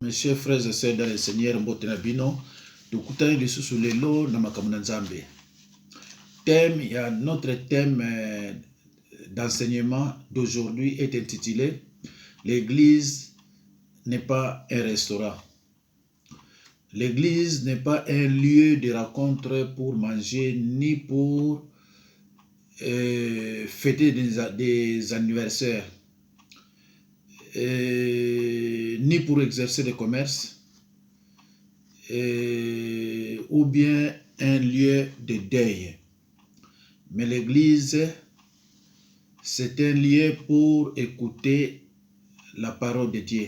Mes chers frères et sœurs dans le Seigneur, Mbotena Bino, tukutane lisusu lelo na makambo na Nzambe. Thème, il y a notre thème d'enseignement d'aujourd'hui est intitulé L'église n'est pas un restaurant. L'église n'est pas un lieu de rencontre pour manger ni pour fêter des anniversaires. Ni pour exercer le commerce, ou bien un lieu de deuil. Mais l'église, c'est un lieu pour écouter la parole de Dieu.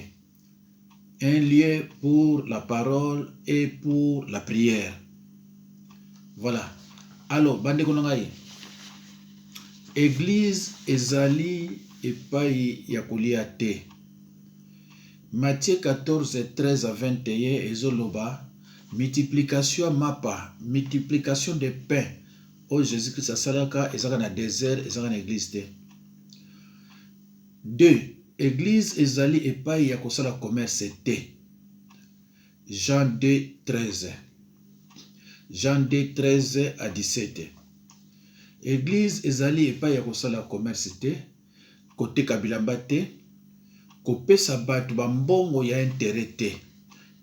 Un lieu pour la parole et pour la prière. Voilà. Alors, bande konangai. Église ezali epai ya kolia te. Matthieu 14, 13 à 21, ezoloba, multiplication mapa, multiplication de pain. Oh Jésus-Christ a salaka, ezaka na désert, ezaka na église te. 2. Église ezali epai ya kosala commerce te. Jean 2, 13. Jean 2, 13 à 17. Église ezali epai ya kosala commerce te, côté kabilamba te, kopesa bato bambongo ya intérêt te.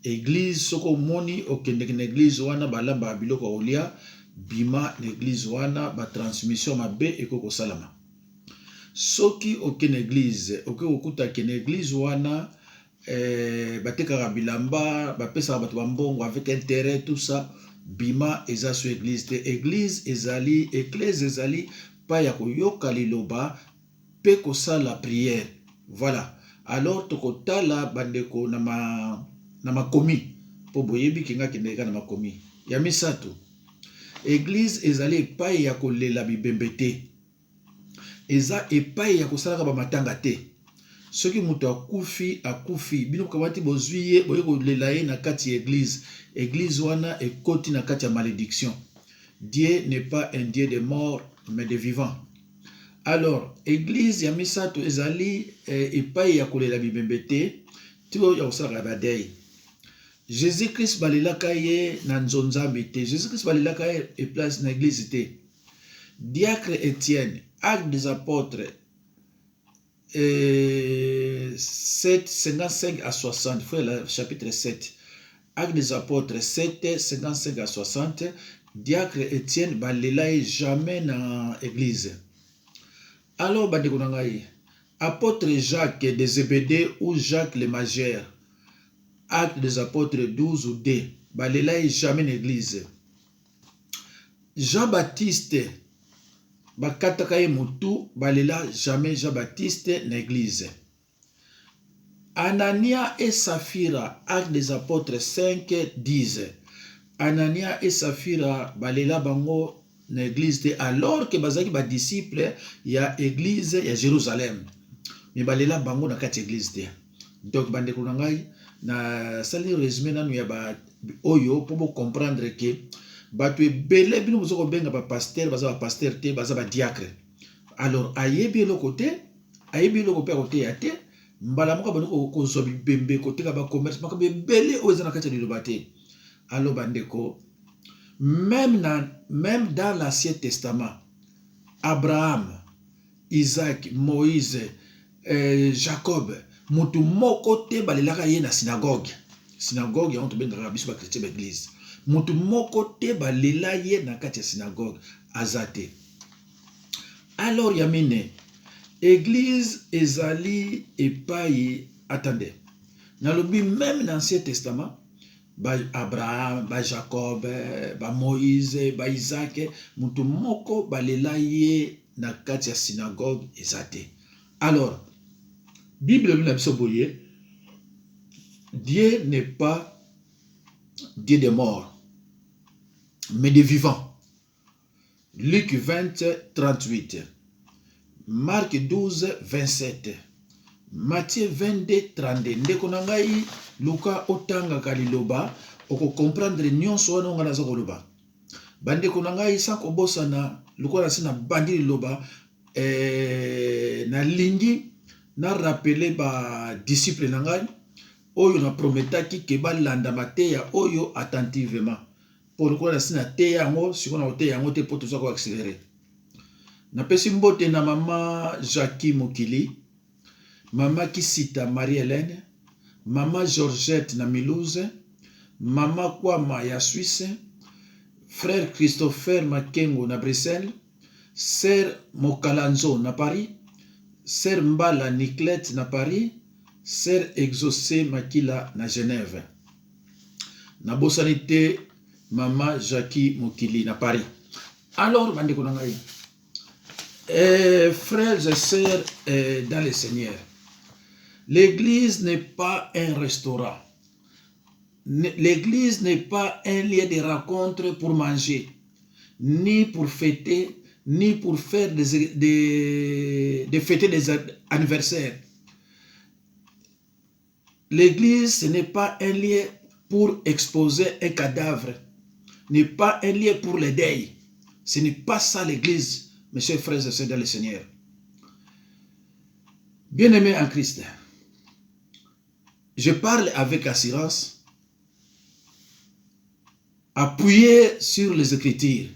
Église soko moni okendeki na église wana balamba biloko olia bima na église wana ba transmission mabe ekoko salama. Soki okene église okuta kene église wana batekaka bilamba bapesa bato bambongo avec intérêt tout ça bima eza so église te. Église ezali pa ya koyoka liloba pe kosala prière. Voilà. Alors tokotala bandeko na makomi po boyebi kinga kindeka na makomi ya misato. Église ezali epai ya kolela bibembe te. Eza epai ya kosalaka ba matanga te. Soki muto akufi bino kamati bozwiye boye kolela ye na kati ya église. Église wana ekoti na kati ya malédiction. Dieu n'est pas un Dieu de mort mais de vivants. Alors, église ya misato ezali epai ya kolela bibembe te, tiko ya kosalaka badei. Jésus-Christ balelaka ye na nzonzambe te. Jésus-Christ balelaka ye e place na église te. Diacre Étienne, Actes des Apôtres 7, 55 à 60, chapitre 7. Actes des Apôtres 7, 55 à 60, Diacre Étienne balela ye jamais na église. Alors, apôtre Jacques de Zébédée ou Jacques le Majeur, Acte des Apôtres 12 ou 2, balela jamais l'église. Jean-Baptiste, bakataka ye mutu, balela jamais Jean-Baptiste l'église. Anania et Saphira, Acte des Apôtres 5, 10. Anania et Saphira, balela bango l'église alors que bazaki ba disciple ya église ya Jérusalem. Mais balela bango na kati église te. Donc bande ko ngai na sali résumé nanu ya ba oyo pour comprendre que bato ebele bino bozoko benga ba pasteur baza ba pasteur te baza ba diacre. Alors ayebi le côté côté ya te mbala moko banoko ko zobi bembe côté ka ba commerce maka bebele o ezana kati liloba te. Alors bande ko même dans l'Ancien Testament, Abraham, Isaac, Moïse, Jacob, mutu moko te balelaka ye na synagogue. Synagogue ya onto bengaka biso ba chrétien ba église. Mutu moko te balela ye na kati ya synagogue azate. Alors yamine, église ezali epai attendez. Nalobi même dans l'Ancien Testament, ba Abraham, ba Jacob, ba Moïse, ba Isaac, mutu moko balela ye na kati ya synagogue ezate. Alors, Bible na biso boye, Dieu n'est pas Dieu de mort, mais de vivants. Luc 20, 38. Marc 12, 27. Matthieu 22, 32. Ndeko na ngai luka otanga kaliloba oko comprendre nyonso wana ngana za koloba. Bandeko na ngai sa kobosana luka na sina bandi liloba na lingi na rappeler ba disciple na ngai oyo na prometaki ke balanda mateya oyo attentivement. Pour quoi na sina te yango, siko na te yango te po toza ko accélérer. Na pesi mbote na mama Jackie Mokili, mama Kisita Marie-Hélène, mama Georgette na Milouze, mama Kwama ya Suisse, frère Christopher Makengo na Bruxelles, sœur Mokalanzo na Paris, sœur Mbala Niclette na Paris, sœur Exaucé Makila na Genève. Na bosanité mama Jackie Mokili na Paris. Alors, bandeko na ngai, frères et sœurs dans le Seigneur, l'église n'est pas un restaurant. L'église n'est pas un lieu de rencontre pour manger, ni pour fêter, ni pour faire des fêter des anniversaires. L'église, ce n'est pas un lieu pour exposer un cadavre, n'est pas un lieu pour les deuils. Ce n'est pas ça l'église, mes chers frères et sœurs dans le Seigneur. Bien-aimés en Christ, je parle avec assurance, appuyé sur les Écritures.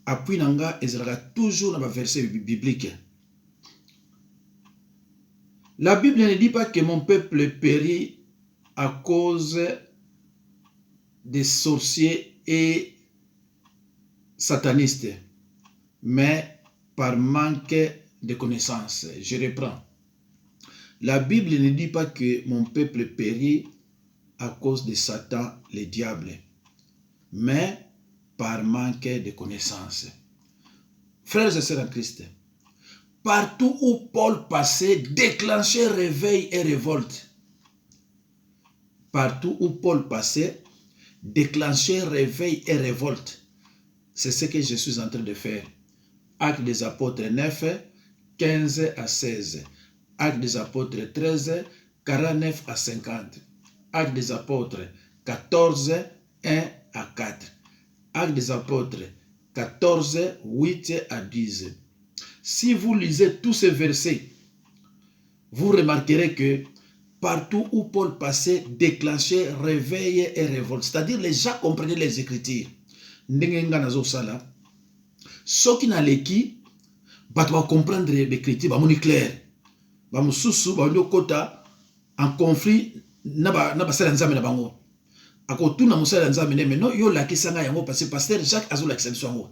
Appui nanga ezalaka toujours dans ma verset biblique. La Bible ne dit pas que mon peuple périt à cause des sorciers et satanistes, mais par manque de connaissances. Je reprends. La Bible ne dit pas que mon peuple périt à cause de Satan, le diable, mais par manque de connaissances. Frères et sœurs en Christ, partout où Paul passait, déclenchait réveil et révolte. Partout où Paul passait, déclenchait réveil et révolte. C'est ce que je suis en train de faire. Actes des apôtres 9, 15 à 16. Actes des apôtres 13, 49 à 50. Actes des apôtres 14, 1 à 4. Actes des apôtres 14, 8 à 10. Si vous lisez tous ces versets, vous remarquerez que partout où Paul passait, déclenchait réveil et révolte. C'est-à-dire les gens comprenaient les Écritures. Ndengenga nazo sala. Ce qui n'a l'équipe, va comprendre les Écritures, va moni clair. Va mususu, va moni kota en conflit, naba sala nzame na bango. Ako tout na musala nzame ne mais non yo la kisanga yango parce que pasteur Jacques azula exception ngo.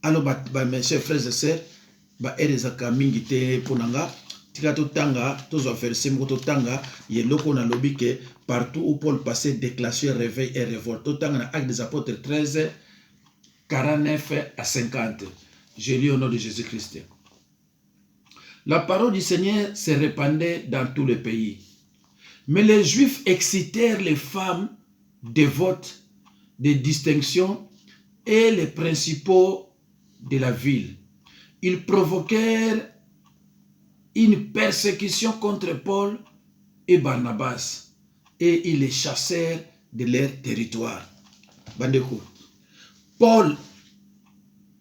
Alors mes chers frères et sœurs, ba erezaka mingi te ponanga. Tika to tanga, to zo verset mo to tanga, ye loko na lobi ke partout où Paul passait déclenchait réveil et révolte. To tanga na Actes des apôtres 13 49 à 50. Je lis au nom de Jésus-Christ. La parole du Seigneur se répandait dans tout le pays. Mais les Juifs excitèrent les femmes dévotes de distinction et les principaux de la ville. Ils provoquèrent une persécution contre Paul et Barnabas et ils les chassèrent de leur territoire. Bandeko, Paul,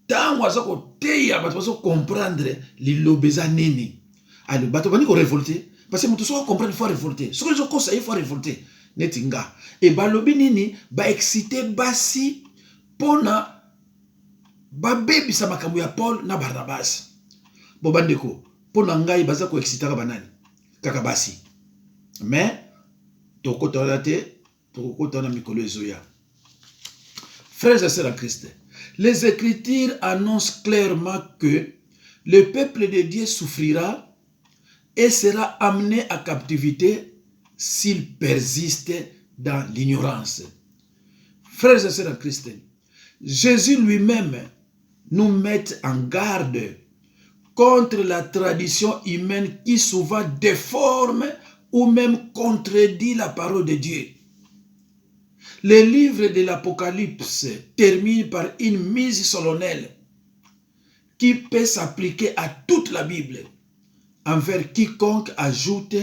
tant qu'on teya, bato comprendre l'ilobeza nini. Alors, bato bani ko révolter parce que mutu so comprendre il faut révolter. Ce que je conseille il faut révolter. Netinga. Et balobi nini ba excité basi pona ba bebi sa makambo ya Paul na Barnabas. Bo bandeko, pona ngai baza ko exciter ka banani kaka basi. Mais tokota te, tokota na mikolo ezoya. Frères et sœurs en Christ, les Écritures annoncent clairement que le peuple de Dieu souffrira et sera amené à captivité s'il persiste dans l'ignorance. Frères et sœurs en Christ, Jésus lui-même nous met en garde contre la tradition humaine qui souvent déforme ou même contredit la parole de Dieu. Le livre de l'Apocalypse termine par une mise solennelle qui peut s'appliquer à toute la Bible envers quiconque ajoute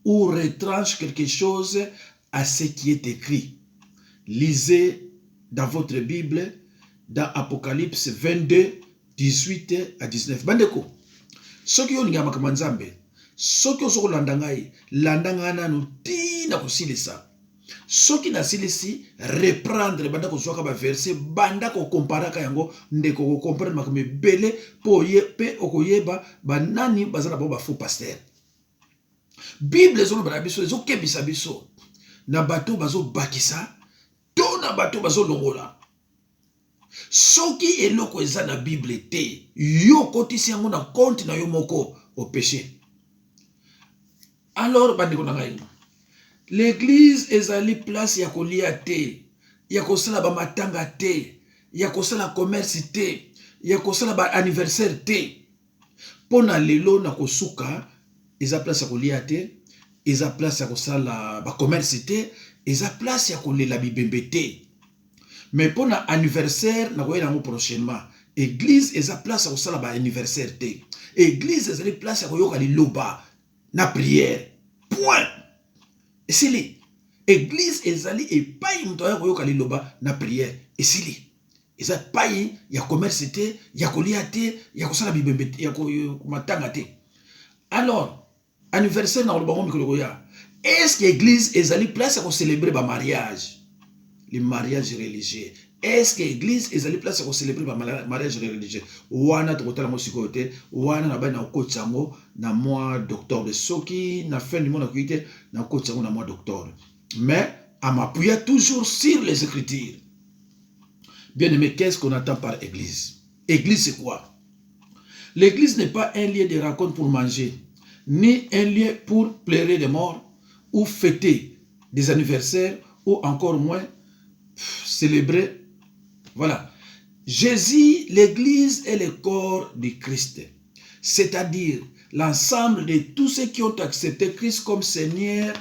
ou retranche quelque chose à ce qui est écrit. Lisez dans votre Bible, dans Apocalypse 22, 18 à 19. Bandeko, ce qui est Soki osoko landangai, landanga nanu tina kosilisa. Soki na silisi reprendre banda ko zwaka ba verset banda ko comparaka yango ndeko ko comprendre makame bele po ye pe okoyeba banani bazana ba faux pasteur. Bible zo na biso zo kebisa biso na bato bazo bakisa to na bato bazo longola. Soki eloko eza na Bible te yo kotisi yango na compte na yo moko au péché. Alors bandeko na ngai, l'église ezali place ya kolia te, ya kosala ba matanga te, ya kosala commerce te, ya kosala ba anniversaire te. Pona lelo na kosuka eza place ya kolia te, eza place ya kosala ba commerce te, eza place ya kolela bibembe te. Mais pona anniversaire na koyela ngo prochainement, église eza place ya kosala ba anniversaire te. Église ezali place ya koyoka liloba na prière. Point. Esili. Église ezali epai muto ya koyoka liloba na prière. Esili. Eza pai ya commerce te, ya kolia te, ya kosala bibembe te, ya matanga te. Alors, anniversaire na lobango mikolo ya. Est-ce que église ezali place ya ko célébrer ba mariage? Les mariages religieux. Est-ce que l'église ezali place ya ko célébrer ba mariage religieux? Wana to kotala mo sikote, wana na ba na okotsango na mois d'octobre. Soki na fin du mois na kuite na okotsango na mois d'octobre. Mais à m'appuyer toujours sur les Écritures. Bien aimé, qu'est-ce qu'on attend par église? Église c'est quoi? L'église n'est pas un lieu de rencontre pour manger, ni un lieu pour pleurer des morts, ou fêter des anniversaires, ou encore moins célébrer. Voilà. Jésus, l'église est le corps du Christ. C'est-à-dire l'ensemble de tous ceux qui ont accepté Christ comme Seigneur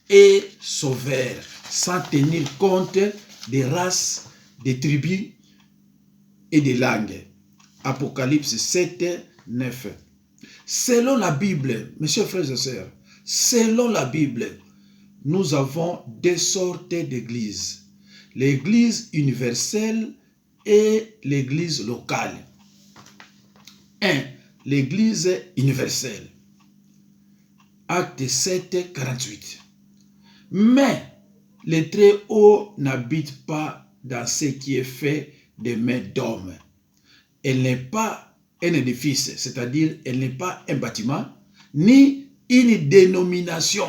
et Sauveur, sans tenir compte des races, des tribus et des langues. Apocalypse 7, 9. Selon la Bible, mes chers frères et sœurs, selon la Bible, nous avons deux sortes d'églises. L'église universelle et l'église locale. 1. L'église universelle. Acte 7, 48. Mais le Très-Haut n'habite pas dans ce qui est fait de mains d'hommes. Elle n'est pas un édifice, c'est-à-dire elle n'est pas un bâtiment, ni une dénomination.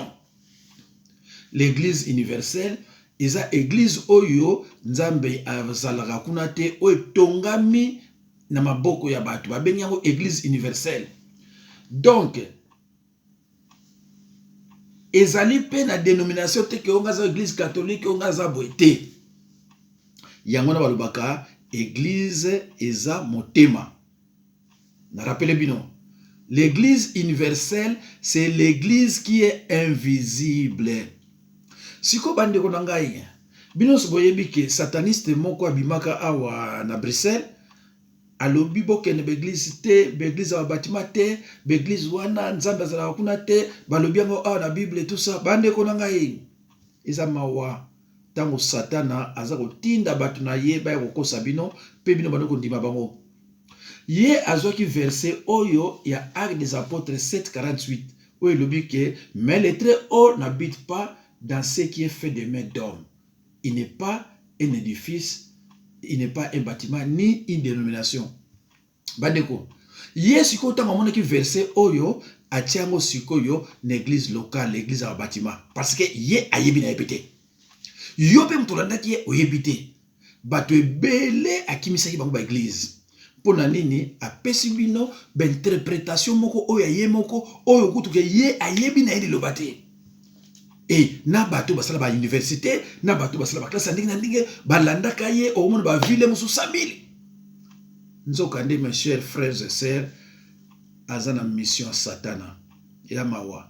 L'église universelle, eza église oyo nzambe azalaka kuna te oyo tongami na maboko ya bato babengi yango église universelle. Donc ezali pe na dénomination te ke onga za église catholique onga za boye te. Yango na balobaka église eza motema. Na rappelez bino, l'église universelle c'est l'église qui est invisible. Siko bandeko na ngai bino soboyebi ke sataniste moko abimaka awa na Bruxelles alobi bokende beglise te, beglise wa bâtiment te, beglise wana nzambe azalaka kuna te, balobi yango awa na Bible et tout ça. Bandeko na ngai eza mawa tango satana aza kotinda bato na ye baya kokosa bino pe bino bandeko ndima bango. Ye azwaki verset oyo ya Actes des Apôtres 7:48 oyo elobi ke mais le Très-Haut n'habite pas dans ce qui est fait de mains d'hommes. Il n'est pas un édifice, il n'est pas un bâtiment, ni une dénomination. Bandeko, ye siko tanga mona ki verset oyo atiango sikoyo l'église locale, l'église à bâtiment. Parce que ye ayebi na yebite. Yo pe mtolanda ki ye oyebite. Bato ebele akimisaki bango ba église. Pona nini apesi bino ba interprétation moko oyo ye moko oyo kutuke ye ayebi na yeli lobate. Et na bato basala ba université, na bato basala ba classe ndenge na ndenge balandaka ye au monde ba ville musu 100,000. Nzokande mes chers frères et sœurs, azana mission satana ya mawa.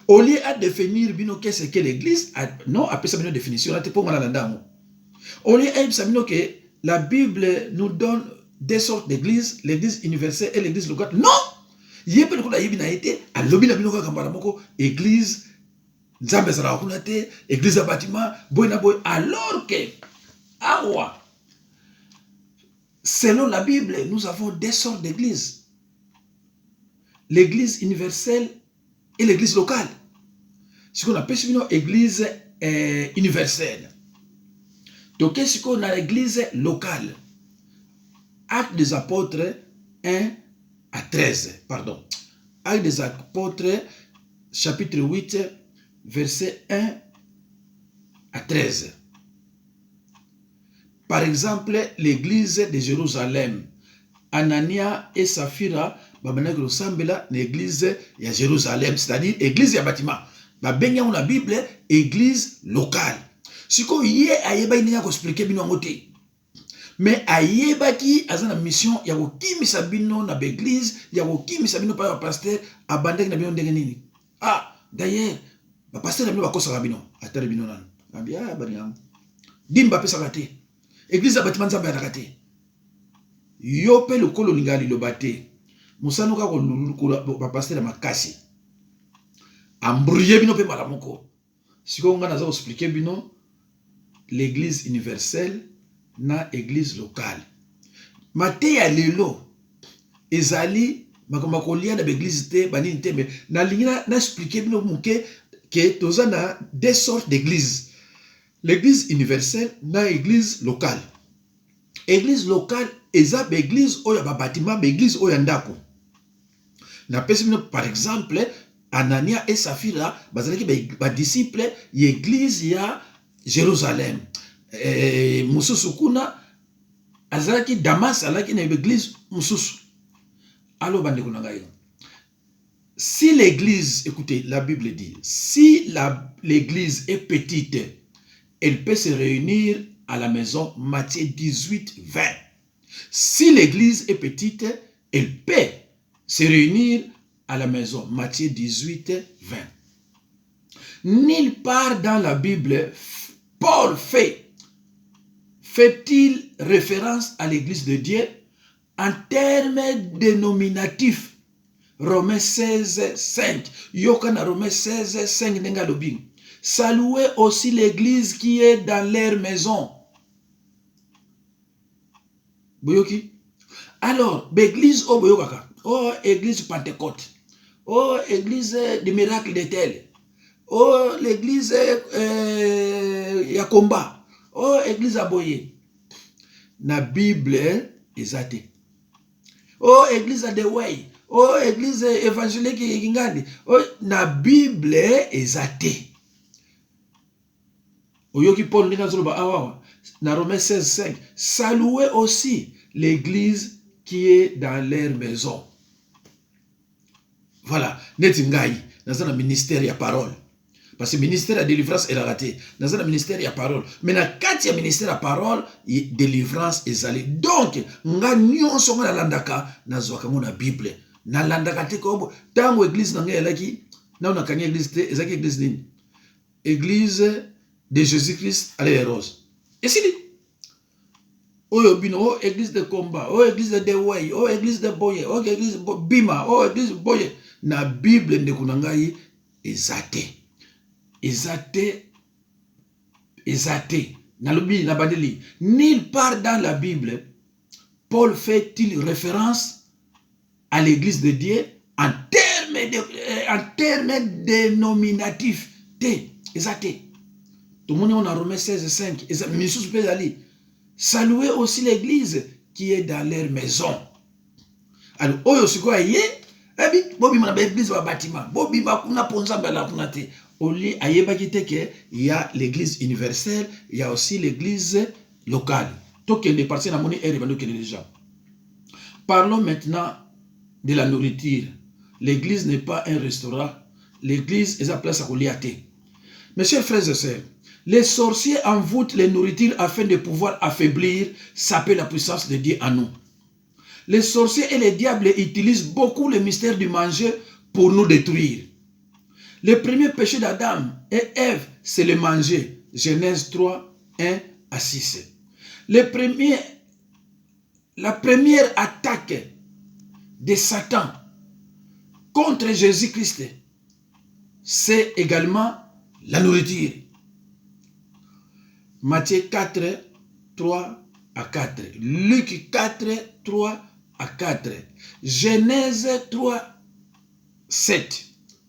Au lieu à définir bino qu'est-ce que l'église, non après ça bino définition là te pour ngala ndango. Au lieu à bino que la Bible nous donne deux sortes d'églises, l'église universelle et l'église locale. Non! Yepel ko la yebina été a lobi na bino ka kambala moko église nzambe zala kuna te, église à bâtiment, boy na boy, alors que awa selon la Bible, nous avons deux sortes d'églises. l'église universelle et l'église locale. Ce qu'on appelle l'église universelle. Donc, qu'est-ce qu'on a l'église locale? Actes des apôtres 1 à 13, pardon. Actes des apôtres, chapitre 8, verset 1 à 13. Par exemple, l'église de Jérusalem. Anania et Saphira, l'église de Jérusalem, c'est-à-dire l'église de bâtiment. Babenya la Bible, église locale. Si vous avez expliqué bino ngote. Mais ayeba ki azana mission ya kokimisa bino na l'église, ya kokimisa bino pa pasteur abandaki na bino ndenge nini. Ah, d'ailleurs, ba pasteur na bino bakosa bino, atare bino nanu. Ambia bani yangu. Dimba pesa kate. Église ya bâtiment nzambe ya kate. Yo pe lokolo lingali lo bate. Musano ka ko lulukula ba pasteur makasi. Ambrouiller bino pe malamoko. Siko nga naza expliquer bino l'église universelle na église locale. Mate ya lelo ezali makoma kolia na église te banini te mais na lingina na expliquer bino muke que toza na deux sortes d'églises. L'église universelle na église locale. Église locale eza église oya ba bâtiment ba église oya ndako. Na pesi bino par exemple Anania et Saphira bazalaki ba disciple l'église ya Jérusalem. Mususu kuna azalaki Damas alaki na église mususu. Alors bandeko na ngai. Si l'église, écoutez, la Bible dit, si l'église est petite, elle peut se réunir à la maison, Matthieu 18, 20. Si l'église est petite, elle peut se réunir à la maison, Matthieu 18, 20. Nulle part dans la Bible, Paul fait-il référence à l'église de Dieu en termes dénominatifs? Romains 16, 5. Yokana Romains 16, 5 nengalobing. Saluez aussi l'église qui est dans leur maison. Boyoki. Alors, l'église au Boyokaka. Oh, église Pentecôte. Oh, église du miracle de tel. Oh, l'église Yakomba. Oh, église Aboye. Na Bible ezate. Oh, église Adeway. Oh, église évangélique Ingandi. Oh, na Bible ezate. Oyoki Paul na Romains 16, 5. Saluez aussi l'église qui est dans leur maison. Voilà. Netingai. Dans un ministère, il y a parole. Parce que le ministère de délivrance est raté. Dans un ministère, il y a parole. Mais dans le ministère de parole, délivrance est allée. Donc, nous sommes dans l'andaka, nous sommes dans la Bible. Dans l'andaka, tant que l'église n'est pas là, nous avons une église. Église de Jésus-Christ à la rose. Et c'est dit. Oh, église de combat. Oh, église de Dewey. Oh, église de Boye. Oh, église de Bima. Oh, église de Boye. Dans la Bible, nous avons exaté. Nulle part dans la Bible, Paul fait-il référence à l'église de Dieu en termes dénominatifs. Exacté. Tout le monde on a Romains 16, 5. Saluez aussi l'église qui est dans leur maison. Alors, oyo siko yé, bobi mana église wa bâtiment, bobi ma kuna ponza bala kuna te. Oli ayeba kite que il y a l'église universelle, il y a aussi l'église locale. Donc il est parti dans mon déjà. Parlons maintenant de la nourriture. L'église n'est pas un restaurant. L'église est la place à Goliath. Mes chers frères et sœurs, les sorciers envoûtent les nourritures afin de pouvoir affaiblir, saper la puissance de Dieu en nous. Les sorciers et les diables utilisent beaucoup le mystère du manger pour nous détruire. Le premier péché d'Adam et Ève, c'est le manger. Genèse 3, 1 à 6. La première attaque de Satan contre Jésus-Christ, c'est également la nourriture. Matthieu 4, 3 à 4. Luc 4, 3 à 4. Genèse 3, 7.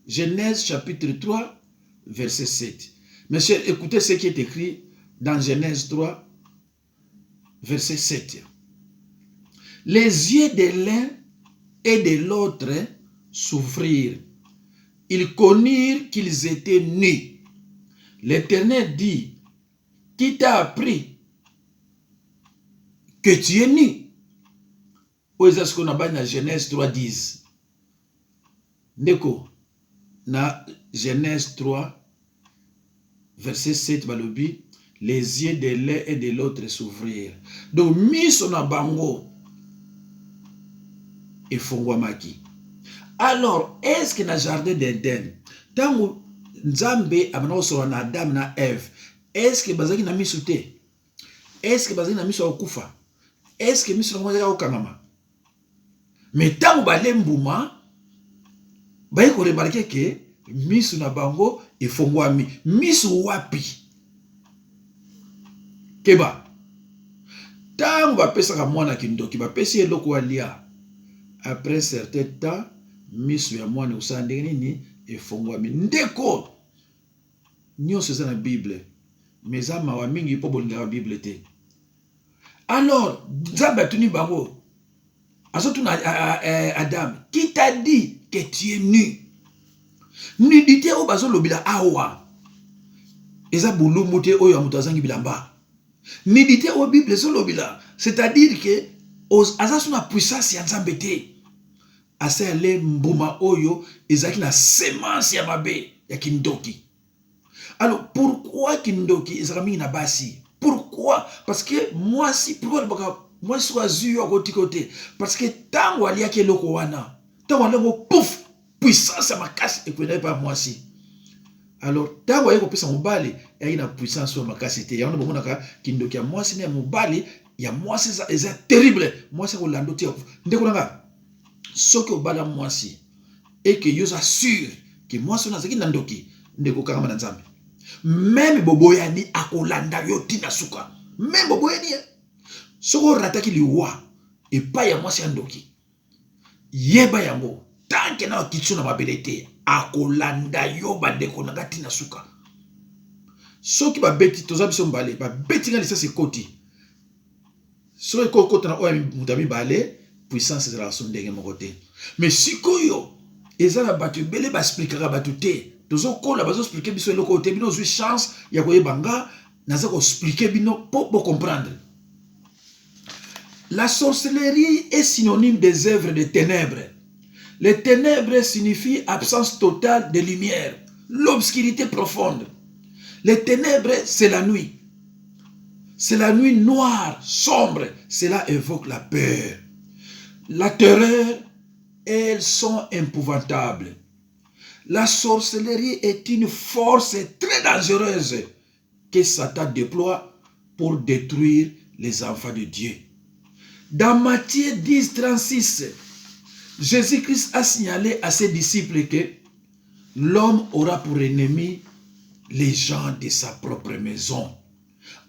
Genèse chapitre 3, verset 7. Mes chers, écoutez ce qui est écrit dans Genèse 3, verset 7. Les yeux de l'un et de l'autre s'ouvrirent. Ils connurent qu'ils étaient nus. L'Éternel dit, qui t'a appris que tu es nu? Oza ce qu'on a dans Genèse 3, 10. Ndeko, na Genèse 3, verset 7, balobi, les yeux de l'un et de l'autre s'ouvrirent. Donc, miso na bango et fongwamaki. Alors, est-ce que na jardin d'Éden, tango Nzambe abana sora na Adam na Eve, est-ce que bazaki na miso te? Est-ce que bazaki na miso okufa? Est-ce que miso na bazaki okangama? Mais tango balembuma, baye ko remarquer que miso na bango efongwami. Miso wapi? Keba. Tango bapesaka mwana kindoki, bapesi eloko alia. Après certain temps, miso ya mwana usana ndenge nini efongwami. Ndeko nyonso eza na Bible, mais eza mawa mingi mpo bolingaka Bible te. Alors Nzambe atuni bango, azotuna Adam, qui t'a dit que tu es nu? Nudité oyo bazolobela awa eza bulumu te oyo ya moto azangi bilamba. Nudité oyo Bible ezolobela, c'est-à-dire que aza so na puissance ya Nzambe te. Asa ale mbuma oyo ezaki na semence ya mabe ya kindoki. Alors pourquoi kindoki ezaka mingi na basi? Pourquoi? Parce que moi si moi soit zu à côté, parce que tango aliaki eloko wana, tango alengo pouf, puissance ya makasi ekwenda pa moi si. Alors tango ayeko pesa mobali ya ina puissance ya makasi te. Ya wana bomonaka kindoki ya moi si na mobali ya moi si eza terrible. Moi si ko lando te. Ndeko nanga soki obala moi si et que yo assure que moi si na zaki nandoki ndeko kanga na Nzambe. Même boboyani akolanda yo tina suka. Même boboyani soko rataki liwa et pas ya mwasi andoki. Yeba yango tanke na kitso na mabelete akolanda yo bandeko na tina suka. Soki ba beti toza biso mbale ba beti nga lisasi koti. Soki kokota na oya mutami bale puissance de la son ndenge moko te. Mais sikoyo ezala batu bele ba expliquera batu te. Tozo kola bazo expliquer biso eloko te bino zui chance ya koyebanga naza ko expliquer bino pour comprendre. La sorcellerie est synonyme des œuvres de ténèbres. Les ténèbres signifient absence totale de lumière, l'obscurité profonde. Les ténèbres, c'est la nuit. C'est la nuit noire, sombre. Cela évoque la peur. La terreur, elles sont épouvantables. La sorcellerie est une force très dangereuse que Satan déploie pour détruire les enfants de Dieu. Dans Matthieu 10, 36, Jésus-Christ a signalé à ses disciples que l'homme aura pour ennemi les gens de sa propre maison.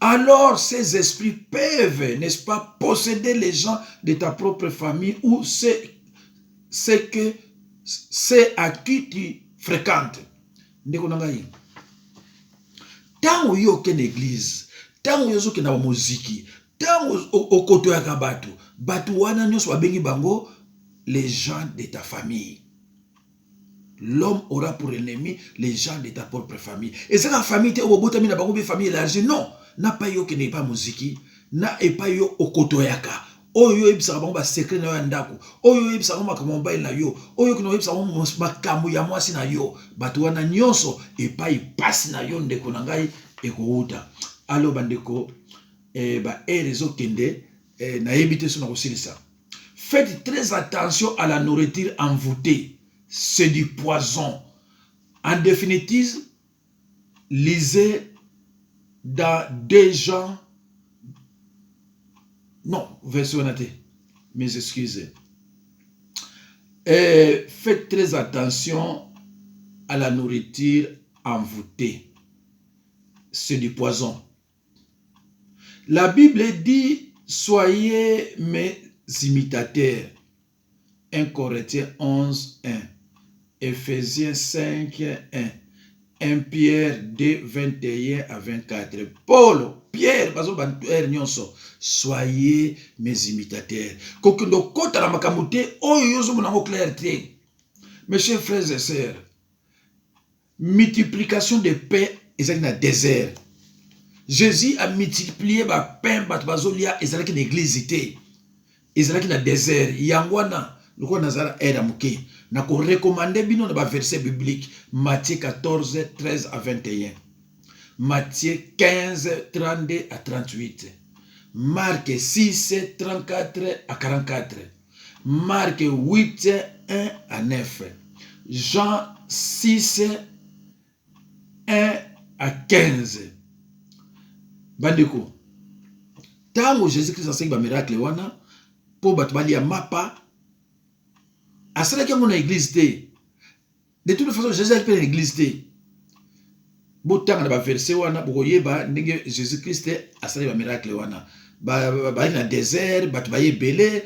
Alors ces esprits peuvent, n'est-ce pas, posséder les gens de ta propre famille ou c'est à qui tu fréquentes. Tango yo ken église, tango yo ken na muziki, tango okoto ya kabatu, batu wana nyonso babengi bango les gens de ta famille. L'homme aura pour ennemi les gens de ta propre famille. Et c'est la famille te obotami na bango be famille élargie. Non, na pa yo ken pas muziki, na e pa yo okoto yaka. Oyo ebisaka bango ba secret na yo ndako. Oyo ebisaka bango makambo mobile na yo. Oyo kino ebisaka bango makambo ya mwasi na yo. Batu wana nyonso e pa ipasi na yo ndeko na ngai ekouta. Alo bandeko ba erezo kende na yebite so na kosilisa. Faites très attention à la nourriture envoûtée. C'est du poison. En définitive, lisez dans 2 Jean. Non, verset 1. Mes excuses. Faites très attention à la nourriture envoûtée. C'est du poison. La Bible dit, soyez mes imitateurs. 1 Corinthiens 11, 1. Ephésiens 5, 1. 1 Pierre 2, 21 à 24. Paul, Pierre, soyez mes imitateurs. Mes chers frères et sœurs, multiplication de pain, ils sont dans le désert. Jésus a multiplié le pain, ils sont dans l'église. Ils sont dans le désert. Yangwana. Nous avons recommandé le verset biblique Matthieu 14, 13 à 21. Matthieu 15, 32 à 38. Marc 6, 34 à 44. Marc 8, 1 à 9. Jean 6, 1 à 15. Bandeko. Tango Jésus-Christ enseigne un miracle pour battre ya mapa. À cela qu'il y a une église. De toute façon, Jésus a fait une église. Boutang na verset wana bokoyeba ndenge Jésus-Christ a fait un miracle wana. Ba na désert, ba baye belé,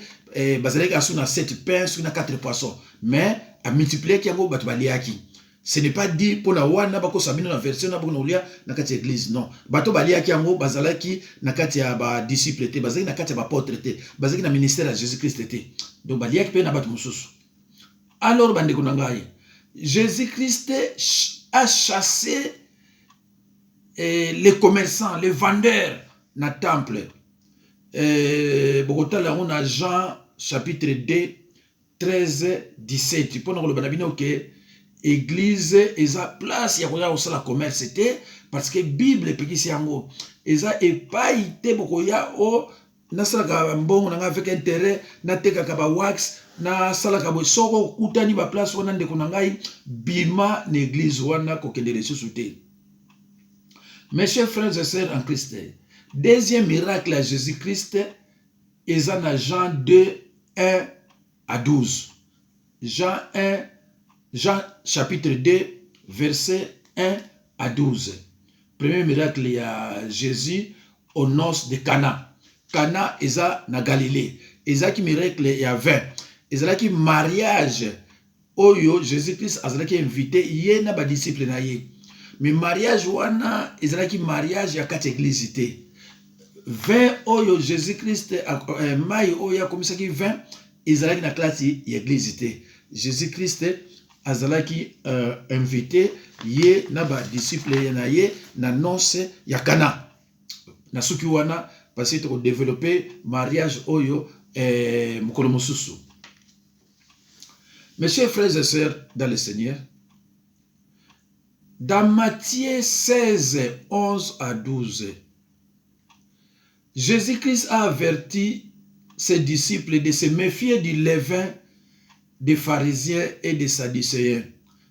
bazaleka suna 7 pains, suna 4 poissons. Mais a multiplier ki yango batu baliaki. Ce n'est pas dit pour la wana bako sabino na verset na bako ulia na kati église non. Bato baliaki yango bazalaki na kati ya ba disciple te, bazalaki na kati ya ba apôtre te, bazalaki na ministère de Jésus-Christ te. Donc baliaki pe na batu mususu. Alors, Jésus-Christ a chassé les commerçants, les vendeurs dans le temple. On a Jean chapitre 2, 13, 17. Pour nous dire que l'église est à place, il y a aussi la commerce, parce que la Bible est ici. Il y a pas été beaucoup nasala mbongo nanga avec intérêt na teka ka ba wax na sala ka bo soko utani ba place wana ndeko nangai bima na église wana ko kende ressuscité. Mes chers frères et sœurs en Christ, deuxième miracle à Jésus-Christ est en Jean 2, 1 à 12. Jean chapitre 2 verset 1 à 12. Premier miracle il y a Jésus aux noces de Cana. Cana eza na Galilée. Eza ki miracle ya 20. Eza ki mariage oyo Jésus-Christ azalaki invité ye na ba disciple na ye. Mais mariage wana eza ki mariage ya kati église te. 20 oyo Jésus-Christ mai oyo komisaki 20 ezalaki na classe ya église te. Jésus-Christ azalaki invité ye na ba disciple na ye na noce ya Cana. Na suki wana parce que tu as développé mariage oyo mukolo mosusu. Mes chers frères et sœurs dans le Seigneur, dans Matthieu 16, 11 à 12, Jésus-Christ a averti ses disciples de se méfier du levain des pharisiens et des sadducéens,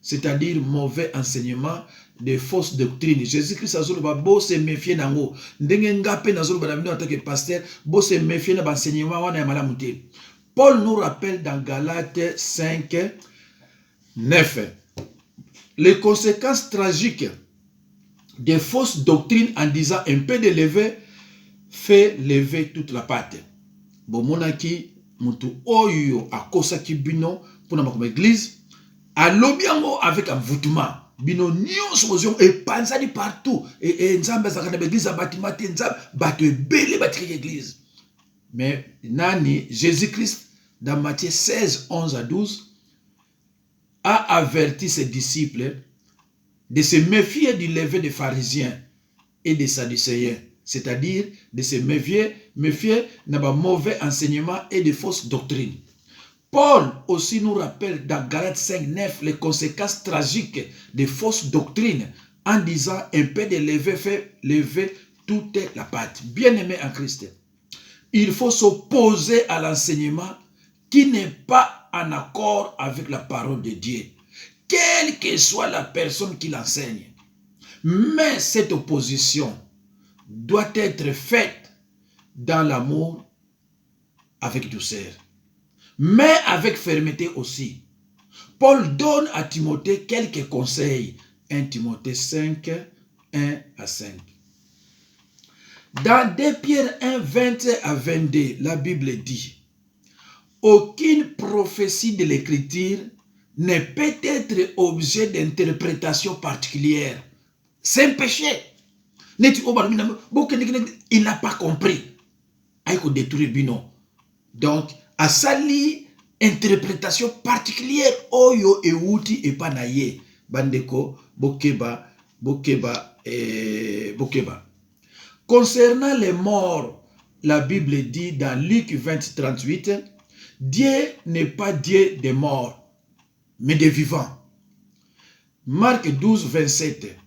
c'est-à-dire mauvais enseignement, de fausses doctrines. Jésus-Christ a dit se méfier nango. Ndenge ngape na zolo en tant que pasteur, bo se méfier na enseignement wana ya malamu te. Paul nous rappelle dans Galates 5, 9 les conséquences tragiques des fausses doctrines en disant un peu de levain fait lever toute la pâte. Bomonaki mutu oyo akosaki bino pour na église alobi yango avec un voûtement. Bino nyonso bozion epanzani partout et nzambe zakana l'église a bâtiment te nzambe bato ebele batiki l'église. Mais nani Jésus-Christ dans Matthieu 16, 11 à 12 a averti ses disciples de se méfier du levain des pharisiens et des sadducéens, c'est-à-dire de se méfier d'un mauvais enseignement et de fausses doctrines. Paul aussi nous rappelle dans Galates 5, 9 les conséquences tragiques des fausses doctrines en disant un peu de levain fait lever toute la pâte. Bien-aimé en Christ, il faut s'opposer à l'enseignement qui n'est pas en accord avec la parole de Dieu, quelle que soit la personne qui l'enseigne. Mais cette opposition doit être faite dans l'amour avec douceur, mais avec fermeté aussi. Paul donne à Timothée quelques conseils. 1 Timothée 5, 1 à 5. Dans 2 Pierre 1, 20 à 22, la Bible dit: aucune prophétie de l'Écriture ne peut être objet d'interprétation particulière. C'est un péché. Il n'a pas compris. Il faut détruire Bino. Donc, à sali interprétation particulière, oyo e wuti e panaye. Bandeko, bokeba. Concernant les morts, la Bible dit dans Luc 20, 38, Dieu n'est pas Dieu des morts, mais des vivants. Marc 12, 27,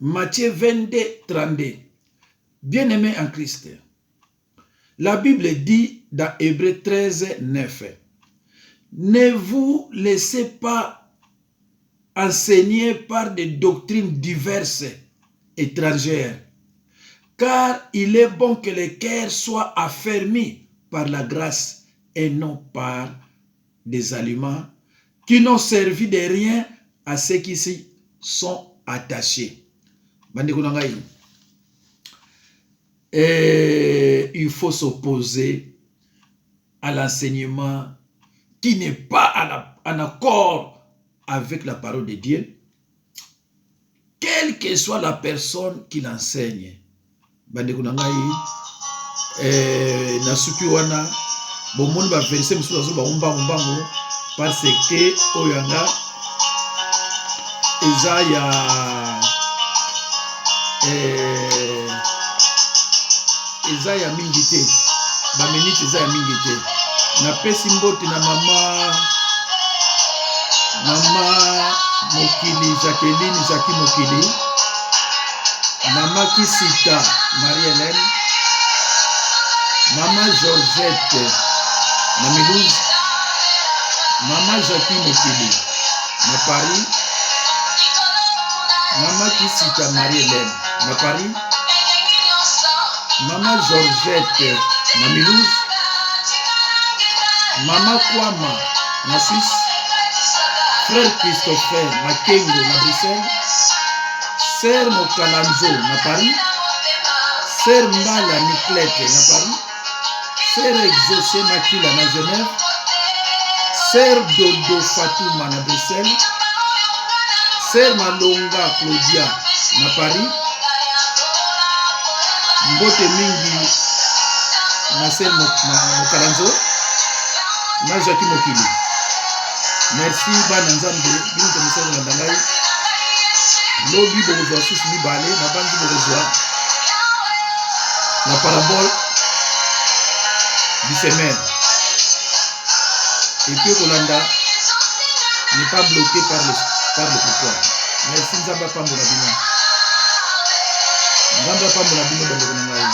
Matthieu 22, 32. Bien-aimés en Christ, la Bible dit dans Hébreux 13, 9, ne vous laissez pas enseigner par des doctrines diverses, étrangères, car il est bon que les cœurs soient affermis par la grâce et non par des aliments qui n'ont servi de rien à ceux qui s'y sont attachés. Et il faut s'opposer à l'enseignement qui n'est pas en accord avec la parole de Dieu, quelle que soit la personne qui l'enseigne. Bandeko nangai nasuki wana bomoni ba verset mususu azo ba umbango parce que oyanga eza ya mingi te ba minute eza ya mingi te na pesi mbote na mama Mokili Jacqueline Jackie Mokili, Mama Kisita Marie-Hélène, Mama Georgette Namilouze, Mama Jackie Mokili na Paris, Mama Kisita Marie-Hélène na Paris, Mama Georgette Namilouze, Mama Kwama na Suisse, Frère Christopher Makengo na Bruxelles, Sœur Mokalanzo na Paris, Sœur Mbala Niklete na Paris, Sœur Exaucé Makila na Genève, Sœur Dodo Fatouma na Bruxelles, Sœur Malonga Claudia na Paris, Mbote mingi na Sœur Mokalanzo na Jackie Mokili. Merci bana nzambe bino to message na ndangai lobi bokozwa susu mibale na bandi bokozwa la parabole du semaine et puis Kolanda n'est pas bloqué par le pourquoi. Merci nzamba pambo na bino bando na ngai.